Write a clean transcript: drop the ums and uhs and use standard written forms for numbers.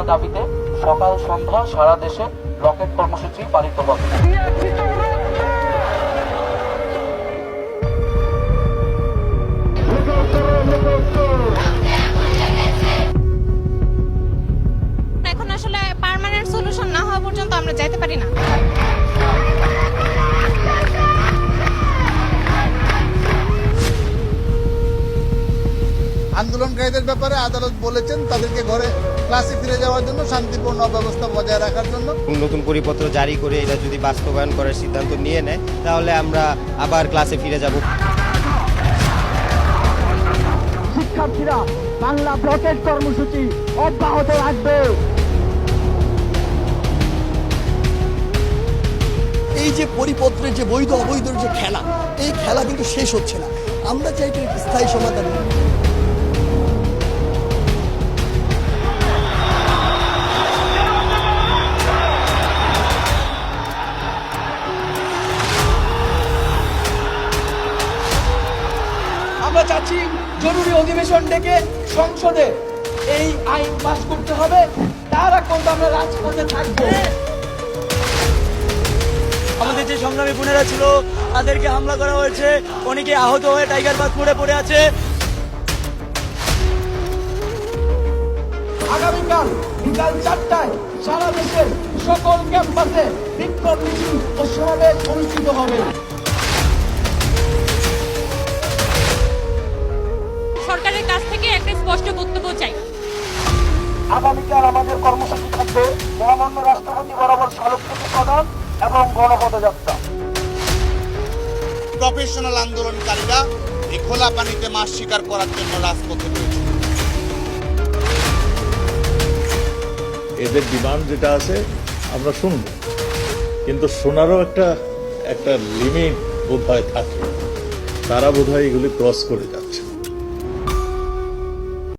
দফা দাবিতে সকাল সন্ধ্যা সারা দেশে রকেট কর্মসূচি পালিত হবে। এখন আসলে পার্মানেন্ট সলিউশন না হওয়া পর্যন্ত আমরা যাইতে পারি না। আন্দোলনকারীদের ব্যাপারে আদালত বলেছেন তাদেরকে ঘরে ক্লাসে ফিরে যাওয়ার জন্য শান্তিপূর্ণ ব্যবস্থা বজায় রাখার জন্য। নতুন পরিপত্র জারি করে এটা যদি বাস্তবায়ন করার সিদ্ধান্ত নিয়ে নেয় তাহলে আমরা আবার ক্লাসে ফিরে যাব। শিক্ষার্থীরা বাংলা ব্লকেট কর্মসূচি অব্যাহত রাখবে। এই যে পরিপত্রের যে বৈধ অবৈধের যে খেলা, এই খেলা কিন্তু শেষ হচ্ছে না। আমরা চাই এটার একটি স্থায়ী সমাধান। আমরা চাচ্ছি জরুরি অধিবেশন ডেকে সংসদে এই আইন পাস করতে হবে, তার আগ পর্যন্ত আমরা রাজপথে থাকবো। আমাদের যে সংগ্রামী বোনেরা ছিল তাদেরকে হামলা করা হয়েছে, অনেকে আহত হয়ে টাইগার বাগ পড়ে আছে। আগামীকাল বিকাল 4টায় সারা দেশের সকল ক্যাম্পাসে বিক্ষোভ মিছিল ও সমাবেশ অনুষ্ঠিত হবে। সরকারের কাছ থেকে একটা স্পষ্ট বক্তব্য চাই। আগামীকাল আমাদের কর্মসূচি থাকবে মহামান্য রাষ্ট্রপতি বরাবর স্মারকলিপি প্রদান এবং গণপদযাত্রা। প্রফেশনাল আন্দোলনকারীরা এই খোলা পানিতে মাছ শিকার করার জন্য রাজপথে রয়েছে। এদের ডিমান্ড যেটা আছে আমরা শুনবো, কিন্তু শোনারও একটা লিমিট বোধহয় থাকে। তারা বোধহয় এগুলি ক্রস করে যাচ্ছে।